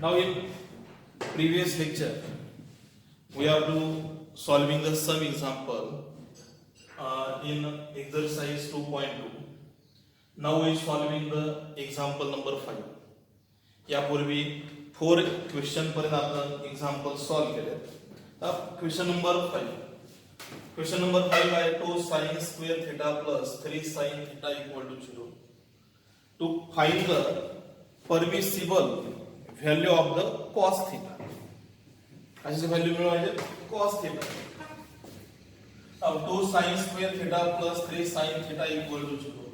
Now in previous lecture we have to solving the sum example in exercise 2.2. Now we solving the example number 5. यापूर्वी 4 question पर्यंत आपण example solve केले. तर question number 5. Question number 5 आहे 2 sin square theta plus 3 sin theta equal to 0. To find the permissible value of the cos theta. कशाची value मिळवायची? cos theta. Now 2 sin square theta plus 3 sin theta equal to 0.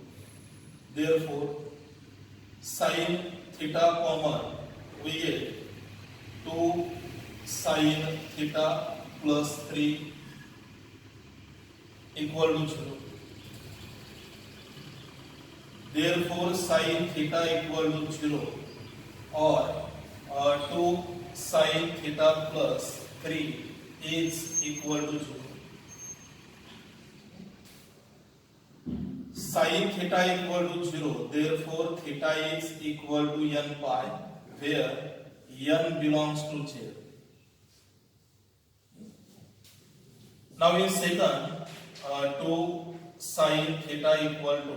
Therefore sin theta common, we get 2 sin theta plus 3 equal to 0. Therefore sin theta equal to 0 or 2 sin theta plus 3 is equal to 0. Sin theta equal to 0, therefore theta is equal to n pi, where n belongs to Z. Now in second, 2 sin theta equal to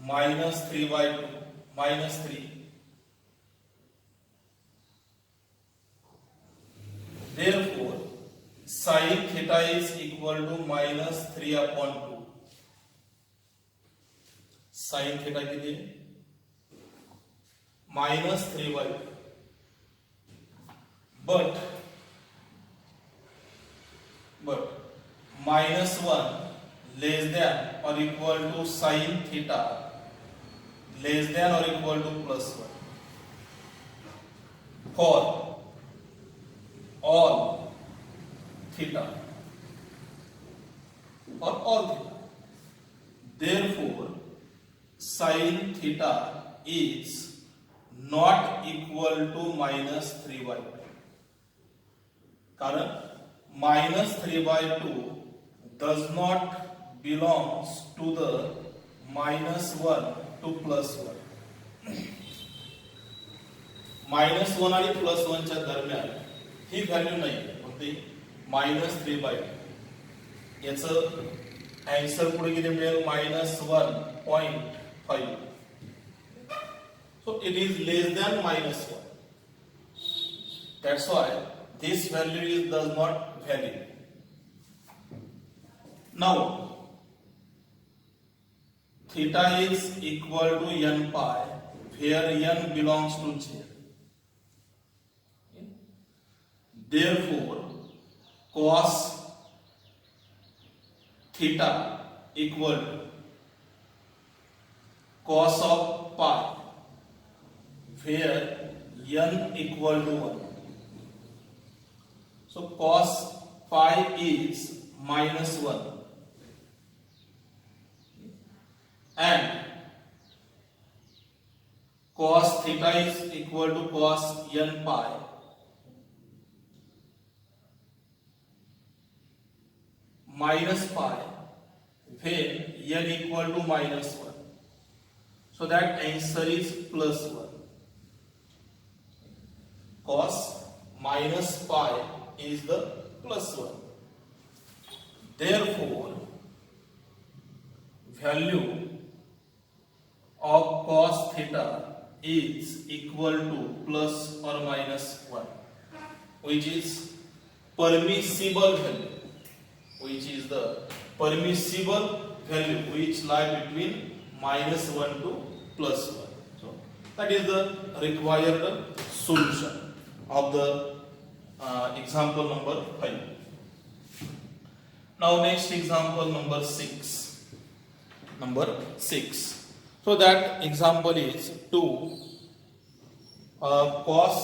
minus 3 by 2, minus 3. Therefore sin theta is equal to minus 3 upon 2. Sine theta किती? Minus 3 by 2. But minus 1 less than or equal to sin theta less than or equal to plus 1 for all theta or all theta. Therefore sin theta is not equal to minus 3 by 2. कारण minus 3 by 2 does not belongs to the minus 1 to plus 1. minus 1 आणि plus 1 च्या दरम्यान ही value नाही कोणती minus 3 by 2. याचं answer पुढे किती मिळेल? minus 1.5. So it is less than minus 1. That's why this value does not vary. Now theta is equal to n pi, where n belongs to Z. Therefore cos theta equal to cos of pi, where n equal to 1. So cos pi is minus 1 and cos theta is equal to cos n pi minus pi, when n equal to minus 1. So that answer is plus 1. Cos minus pi is the plus 1. Therefore value of cos theta is equal to plus or minus 1, which is permissible value, which is the permissible value which lie between minus 1 to plus 1. So that is the required solution of the example number 5. Now next example number 6. Number 6. So that example is 2 cos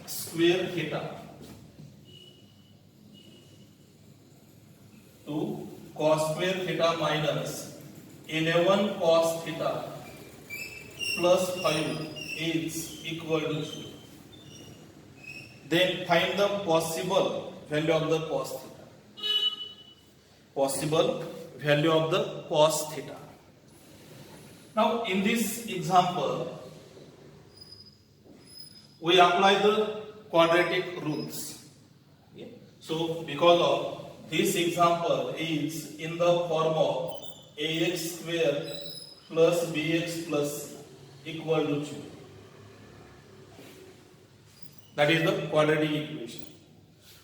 square theta. 2 cos square theta minus 11 cos theta plus 5 is equal to 0. Then find the possible value of the cos theta. Possible value of the cos theta. Now in this example we apply the quadratic rules. Okay. So because of this example is in the form of ax square plus bx plus c equal to 0. That is the quadratic equation.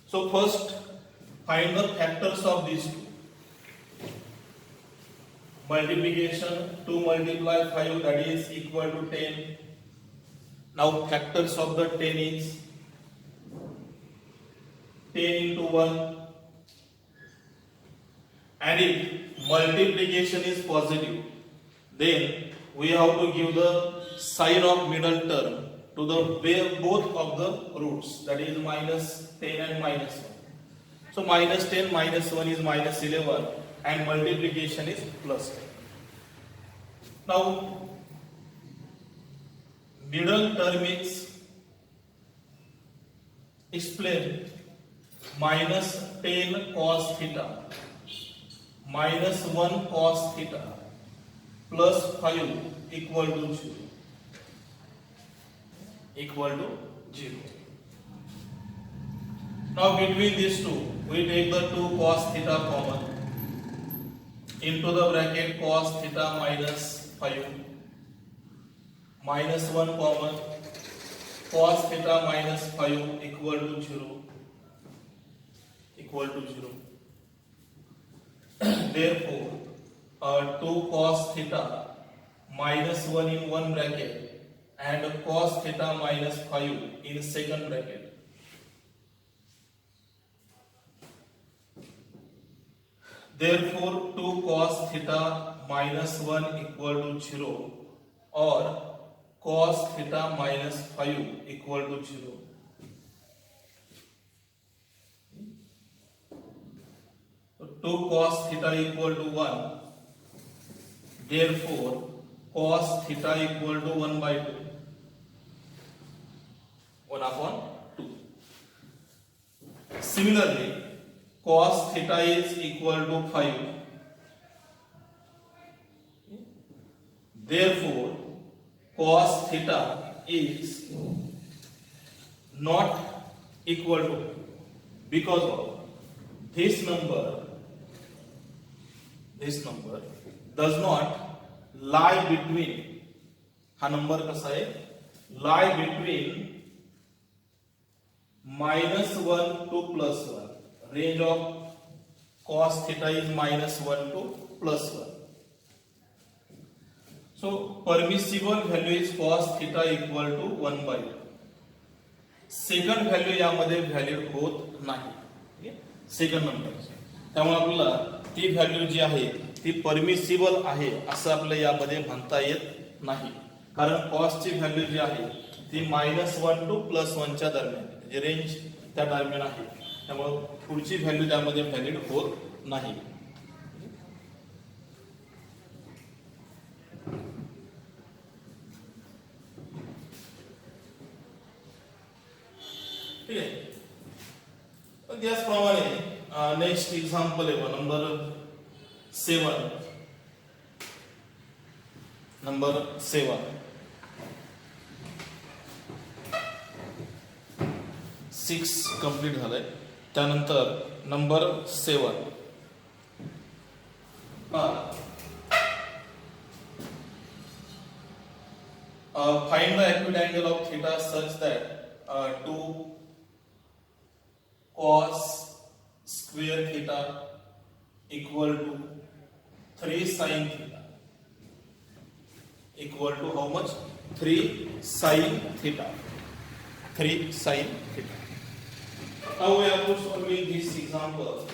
So first find the factors of these two. Multiplication 2 multiply 5, that is equal to 10. Now factors of the 10 is 10 into 1, and if multiplication is positive, then we have to give the sign of middle term to the both of the roots, that is minus 10 and minus 1. So minus 10 minus 1 is minus 11 and multiplication is plus 10. Now middle term is explained minus 10 cos theta minus 1 cos theta plus 5 equal to 0. Equal to 0. Now between these two, we take the 2 cos theta common. Into the bracket cos theta minus 5 minus 1 common, cos theta minus 5 equal to 0. Equal to 0. Therefore, 2 cos theta minus 1 in one bracket and cos theta minus 5 in second bracket. Therefore, 2 cos theta minus 1 equal to 0 or cos theta minus 5 equal to 0. So 2 cos theta equal to 1. Therefore, cos theta equal to 1 by 2. 1 upon 2. Similarly, cos theta is equal to 5. Therefore, cos theta is not equal to, because of this number does not lie between, हा number कसा आहे, lie between minus 1 to plus 1. Range of cos theta is minus 1 to plus 1. So permissible value is cos theta equal to 1 by 2. Second value यामध्ये valid होत नाही, second number. त्यामुळे आपल्याला ती value जी आहे ती परमिसिबल आहे असं आपल्याला यामध्ये म्हणता येत नाही, कारण कॉस ची व्हॅल्यू जी आहे ती -1 टू +1 च्या दरम्यान, म्हणजे रेंज त्या दरम्यान आहे. त्यामुळे पुढची व्हॅल्यू त्यामध्ये व्हॅलिड होत नाही. ठीक आहे. त्याचप्रमाणे नेक्स्ट एक्झाम्पल आहे नंबर 7. नंबर 7 6 कंप्लीट झालंय. त्यानंतर number 7 find the acute angle of theta such that 2 cos square theta equal to 3 sin theta equal to how much? 3 sin theta. 3 sin theta. Now we have to solving this example.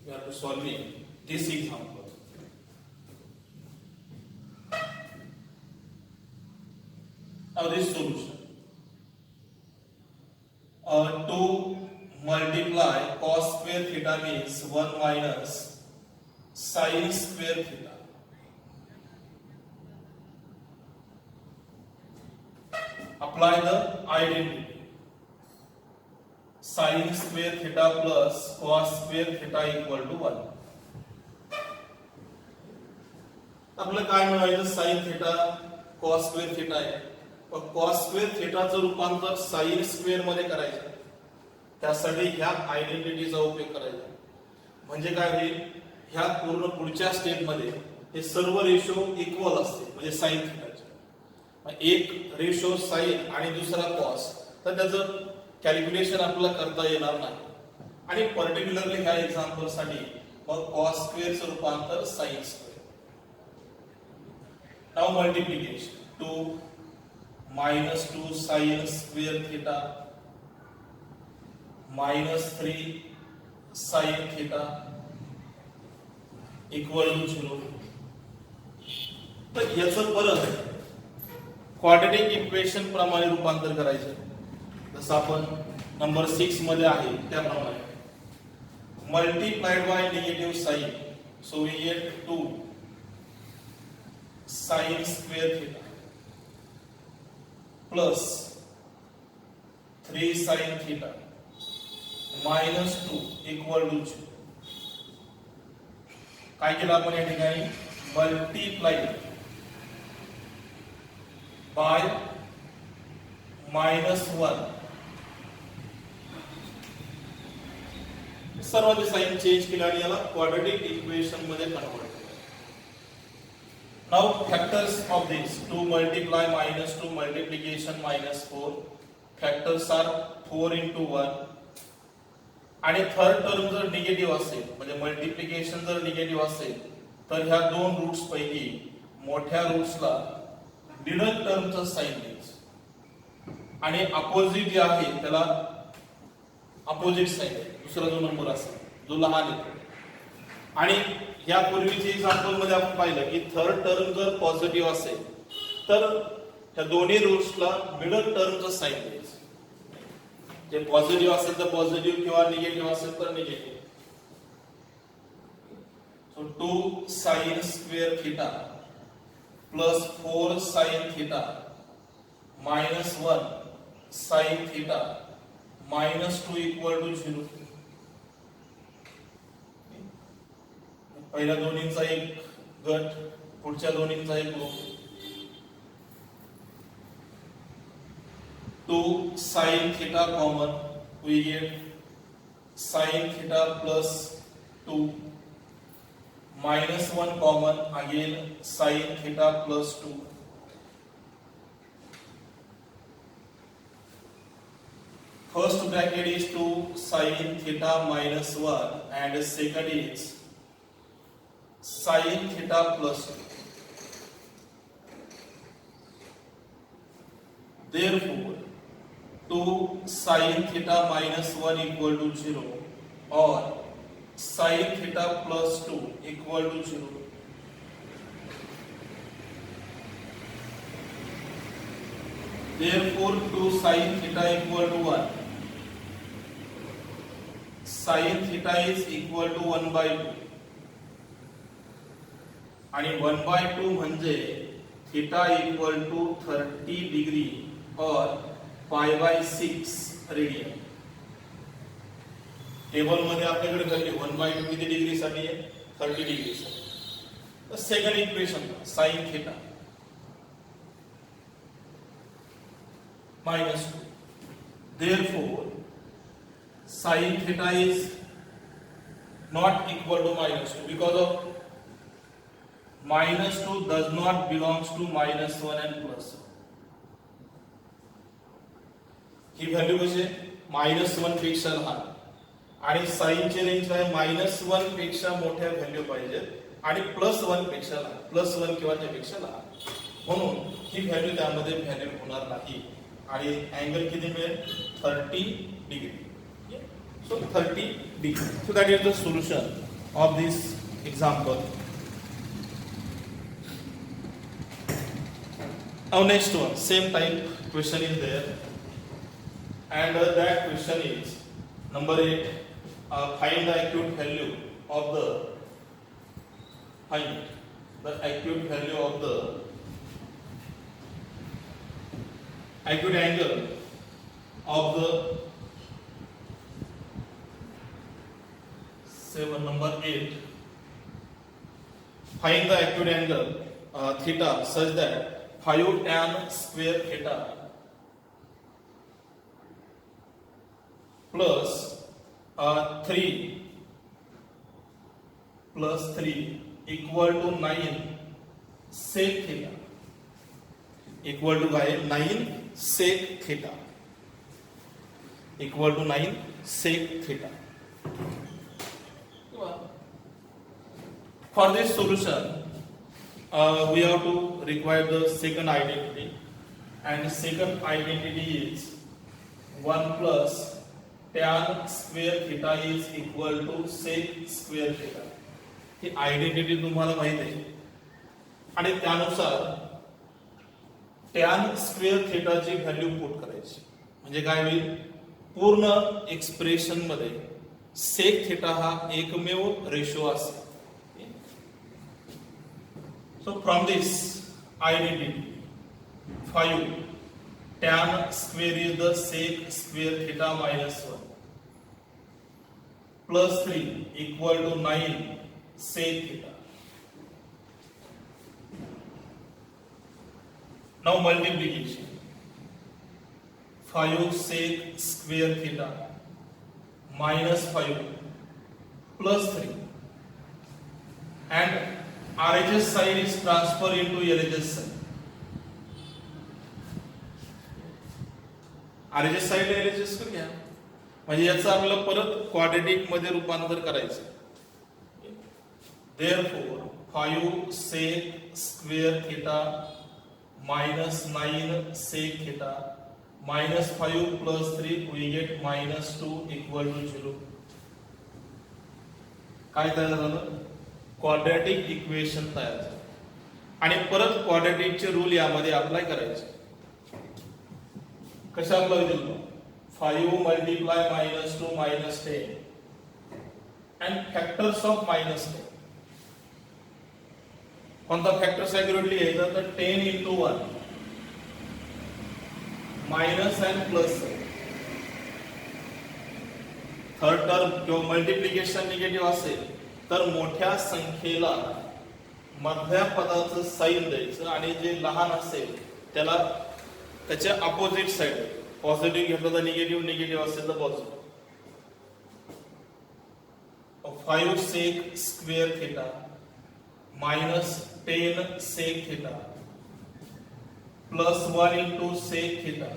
We have to solving this example. Now this solution. 2 multiply cos square theta means 1 minus sin square theta. Apply the identity. Sin square theta plus cos square theta equal to 1. आपल्याला काय मिळालं? sin theta cos square theta आहे. Cos square थिटाचं रूपांतर sine square मध्ये करायचं. त्यासाठी ह्या आयडेंटिटीचा उपयोग करायचा. म्हणजे काय होईल, ह्या पूर्ण पुढच्या स्टेप मध्ये हे सर्व रेशो इक्वल असते, म्हणजे साइन थिटाचे. एक रेशो साइन आणि दुसरा कॉस, तर त्याचं कॅल्क्युलेशन आपल्याला करता येणार नाही. आणि पर्टिक्युलरली ह्या एक्झाम्पल साठी मग कॉस स्क्वेअरचं रूपांतर sine square. Now multiplication 2 -2 sin square theta -3 sin theta equal to 0. तर याचं परत क्वाड्रॅटिक इक्वेशन प्रमाणे रूपांतर करायचं, जसं आपण नंबर 6 मध्ये आहे त्याप्रमाणे. Multiplied by negative sine, so we get 2 sin square theta plus 3 sin theta -2 equal to 0. काय केलं आपण या ठिकाणी, मल्टीप्लाइड बाय -1, सर्व साइन चेंज केलं आणि याला क्वाड्रॅटिक इक्वेशन मध्ये कन्वर्ट केलं. Now factors of this 2 multiply -2 multiplication -4, factors are 4 into 1. आणि थर्ड टर्म जर निगेटिव्ह असेल, म्हणजे मल्टिप्लिकेशन जर निगेटिव्ह असेल, तर ह्या दोन रूट्स पैकी मोठ्या रूट्सला मिडल टर्मचं साइन द्यायचं आणि अपोजिट जे आहे त्याला अपोजिट साइन, दुसरा जो नंबर असेल जो लहान आहे. आणि या पूर्वीच्या एक्झाम्पल मध्ये आपण पाहिलं की थर्ड टर्म जर पॉझिटिव्ह असेल तर त्या दोन्ही रूट्सला मिडल टर्मचं साइन द्यायचं. जे पॉझिटिव्ह असेल तर पॉझिटिव्ह किंवा निगेटिव्ह असेल तर negative. So 2 sin square theta plus 4 sin theta -1 sin theta -2 equal to 0. पहिल्या दोन्हींचा एक गट, पुढच्या दोन्हींचा एक group. 2 sin theta common, we get sin theta plus 2 -1 common, again sin theta plus 2. First bracket is 2 sin theta -1 and second is sin theta plus 2. Therefore 2 sin theta -1 equal to 0 or sin theta plus 2 equal to 0. Therefore 2 sin theta equal to 1. Sin theta is equal to 1 by 2. आणि 1 by 2 म्हणजे theta equal to 30 degree or pi by 6 radian. Table मध्ये आपल्याकडे value 1 by 2 किती degree साठी आहे, 30 degree साठी. तर second equation sin theta -2. Therefore sin theta is not equal to -2 because of -2 does not belongs to -1 and +1. He value कशी -1 पेक्षा लहान आणि साइन ची रेंज आहे -1 पेक्षा मोठ्या व्हॅल्यू पाहिजेत आणि +1 पेक्षा लहान, +1 किंवा त्यापेक्षा लहान. म्हणून ही व्हॅल्यू त्यामध्ये व्हॅल्यू होणार नाही आणि अँगल किती मिळेल, 30 degree. So 30 degree. So that is the solution of this example. Now next one, same type question is there, and that question is number 8. Find the acute value of the acute value of the acute angle of the 7 number 8. Find the acute angle theta such that 5 tan square theta plus 3 plus 3 equal to 9 sec theta equal to 9 sec theta equal to 9 sec theta. For this solution, we have to require the second identity, and second identity is 1 plus tan square theta is equal to sec square theta. He identity तुम्हाला माहित आहे आणि त्यानुसार tan square थीटाची value put करायची. म्हणजे काय होईल, पूर्ण एक्सप्रेशन मध्ये सेक थीटा हा एकमेव रेशो असेल. So from this identity 5 tan square is the sec square theta minus 1 plus 3 equal to 9 sec theta. Now multiplication 5 sec square theta minus 5 plus 3 and RHS side is transferred into LHS side. RHS side La LHS करू घ्या, म्हणजे याचं आपल्याला परत quadratic मध्ये रूपांतर करायचं. Therefore 5 sec square theta minus 9 sec theta minus 5 plus 3 we get minus 2 equal to 0. काय तयार झालं, क्वाड्रॅटिक इक्वेशन तयार झालं. आणि परत क्वाड्रॅटिकचे रूल यामध्ये अप्लाय करायचे. कशा अप्लाय दिलो, 5 multiply minus 2 minus 10 and factors of minus 10. कोणता फॅक्टर्स ऍक्युरेटली घ्यायचा, तर 10 into 1 minus and plus. Third term किंवा मल्टिप्लिकेशन निगेटिव्ह असेल तर मोठ्या संख्येला मधल्या पदाचं साइन द्यायचं आणि जे लहान असेल त्याला त्याच्या अपोजिट साइड, पॉझिटिव्ह घेतलं तर निगेटिव्ह, निगेटिव्ह असेल तर positive. 5 sec square theta minus 10 sec theta plus 1 into sec theta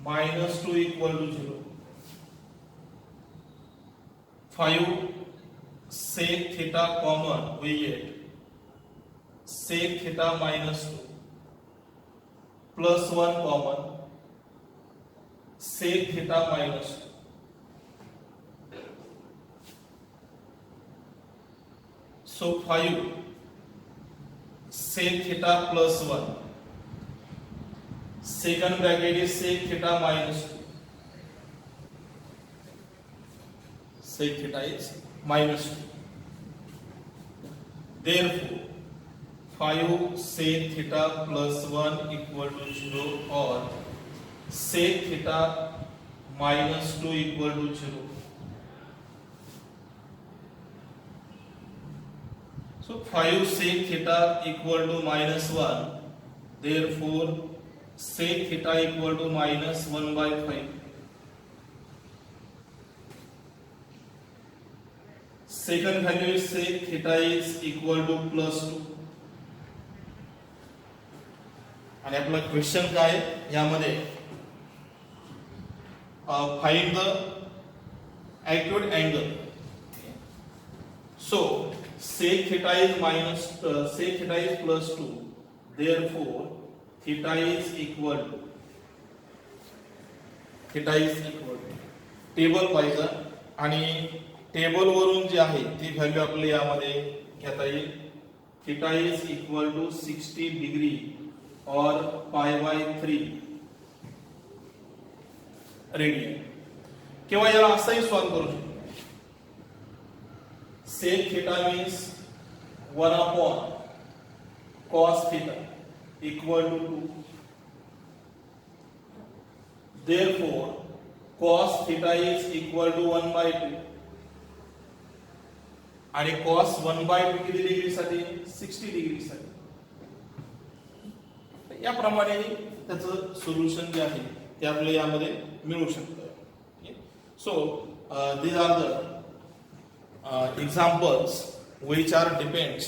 minus 2 equal to 0. 5 sec theta common we get sec theta minus 2 plus 1 common sec theta minus 2. So 5 sec theta plus 1, second bracket is sec theta minus 2, sec theta is minus 2. Therefore 5 sec theta plus 1 equal to 0 or sec theta minus 2 equal to 0. So 5 sec theta equal to minus 1, therefore sec theta equal to minus 1 by 5. Second value is sec theta is equal to plus 2. आणि आपला question काय यामध्ये, find the acute angle. So sec theta is sec theta is plus 2, therefore theta is equal to table पाहिजे आणि table वरून जे आहे ती value आपल्याला यामध्ये घेता येईल. Theta is equal to 60 degree और पाय बाय 3 रेडियन. किंवा याला असाही सॉल्व करू शकतो. Sec theta means 1 upon cos theta equal to 2. Therefore cos theta is equal to 1 by 2. आणि cos 1 by 2 किती डिग्री साठी, 60 डिग्री साठी. याप्रमाणे त्याचं सोल्युशन जे आहे ते आपल्याला यामध्ये मिळू शकतं. सो these are the examples which are depends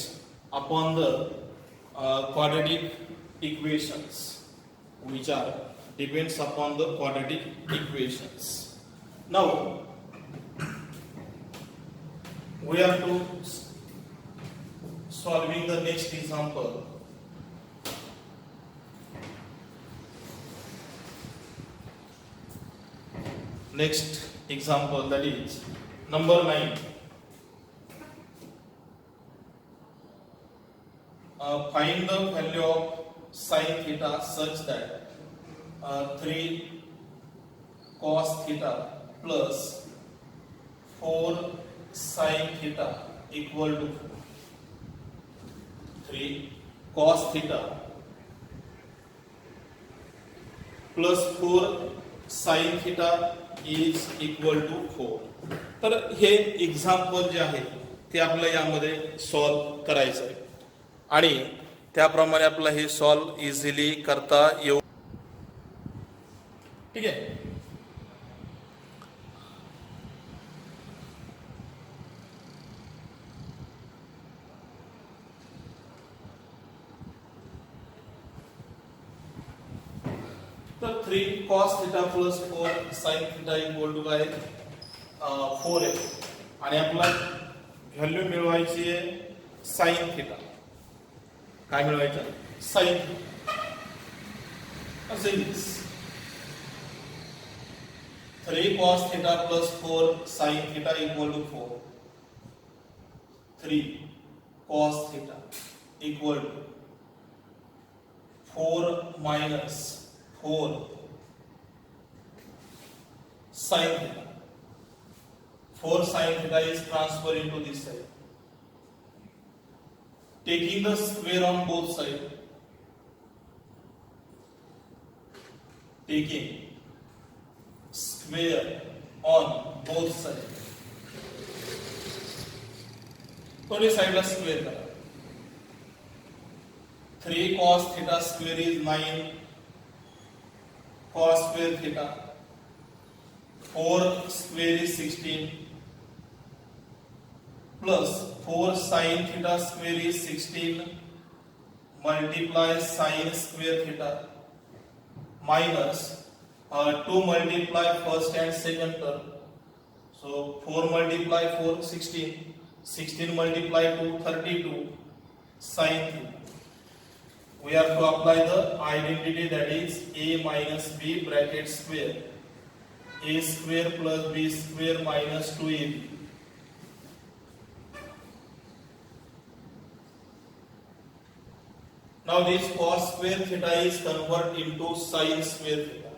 upon the quadratic equations, which are depends upon the quadratic equations. Now we are to solving the next example. Next example, that is number 9. Find the value of sin theta such that 3 cos theta plus 4 sin theta equal to 3 cos theta plus 4 sin theta is equal to 4. तर हे example जे आहे ते आपल्याला यामध्ये solve करायचं आहे आणि त्याप्रमाणे आपल्याला हे सॉल्व इझिली करता येऊ. ठीक आहे. तर 3 cos theta plus 4 sin theta equal to काय 4 आहे आणि आपला व्हॅल्यू मिळवायची आहे sin theta. काय मिळवायचं? sin theta. असे 3 cos theta plus 4 sin theta equal to 4. 3 cos theta equal to 4 minus 4 sin theta. 4 sin theta is transferred into this side. Taking the square on both sides. Taking square on both sides. दोन्ही साइडला square करा. 3 cos theta square is 9 cos square theta. 4 square is 16 plus 4 sin theta square is 16 multiply sin square theta minus 2 multiply first and second term. So 4 multiply 4 16, 16 multiply 2 32 sin theta. We have to apply the identity, that is a minus b bracket square, a square plus b square minus 2ab. Now this cos square theta is converted into sin square theta.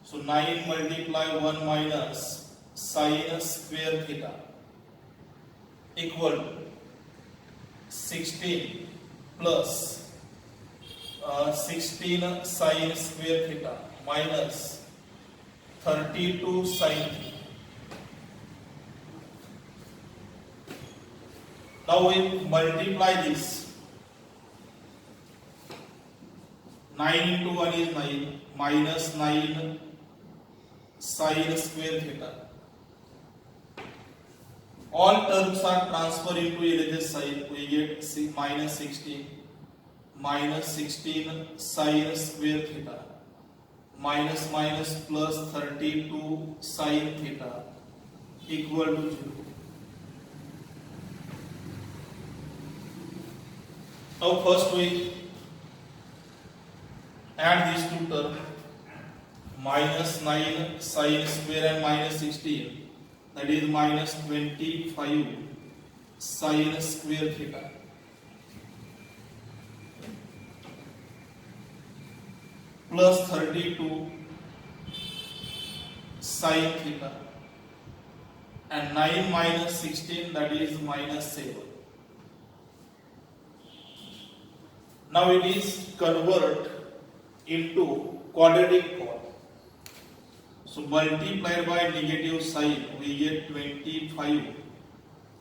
So 9 multiply 1 minus sin square theta equal to 16 plus 16 sin square theta minus 32 sin theta. Now we multiply this. 9 into 1 is 9 minus 9 sin square theta. All terms are transferred into LHS side. We get minus 16 minus 16 sin square theta minus minus plus 32 sin theta equal to 0. Now first we add these two terms, minus 9 sin square and minus 16, that is minus 25 sin square theta plus 32 sin theta and 9 minus 16, that is minus 7. Now it is convert into quadratic form. So multiplied by negative sign, we get 25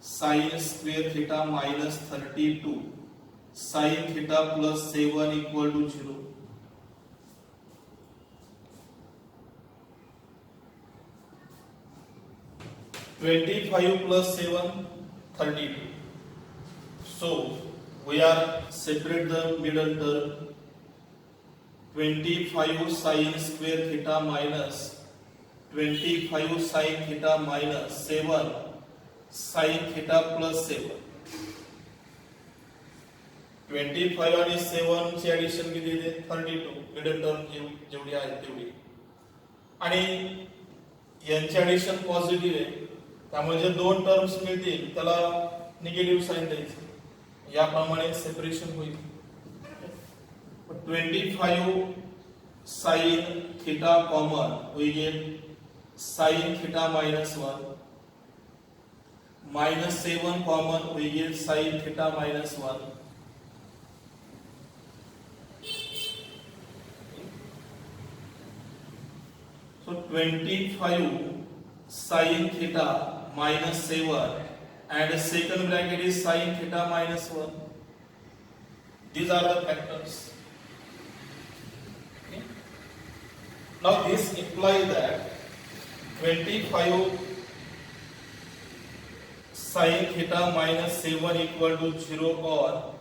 sin square theta minus 32 sine theta plus 7 equal to 0. 25 plus 7, 32. So we are separate the middle term. 25 sin square theta minus 25 sin theta minus 7 sin theta plus 7. 25 आणि 7 ची addition किती येते 32. Middle term जेवढी आहे तेवढी आणि यांची addition positive आहे त्यामुळे जे दोन टर्म्स मिळतील त्याला निगेटिव्ह साइन द्यायचं याप्रमाणे सेपरेशन होईल. 25 sin theta common we get sin theta minus 1 minus 7 common we get sin theta minus 1. So 25 sin theta minus 7 and second bracket is sin theta minus 1. These are the factors. Okay. Now this implies that 25 sin theta minus 7 equal to 0 or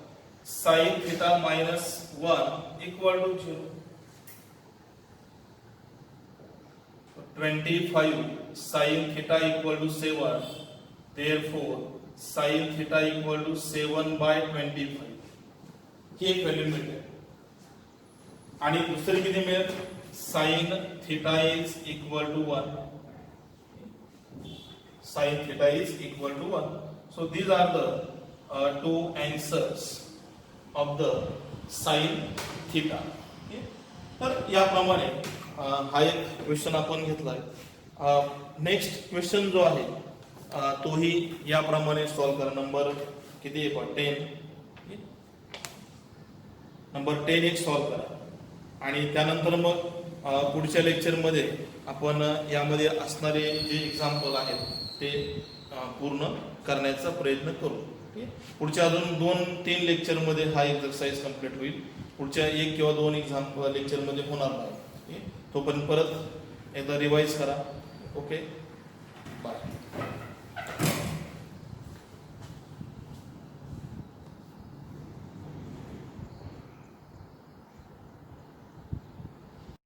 sin theta minus 1 equal to 0. 25 sin theta equal to 7, therefore sin theta equal to 7 by 25 ही एक value मिळते आणि दुसरी किती मिळेल sin theta is equal to 1. Sin theta is equal to 1. So these are the two answers of the sin theta. Okay? तर याप्रमाणे हा एक क्वेश्चन आपण घेतलाय. नेक्स्ट क्वेश्चन जो आहे तोही याप्रमाणे सॉल्व करा. नंबर किती आहे 10. नंबर 10 एक सॉल्व करा आणि त्यानंतर मग पुढच्या लेक्चर मध्ये आपण यामध्ये असणारे जे एक्झाम्पल आहेत ते पूर्ण करण्याचा प्रयत्न करू. पुढच्या अजून 2-3 लेक्चर मध्ये हा एक्सरसाइज कंप्लीट होईल. पुढच्या 1 किंवा 2 एक्झाम्पल लेक्चर मध्ये होणार नाही. तोपर्यंत परत एकदा रिवाइज करा. Okay bye.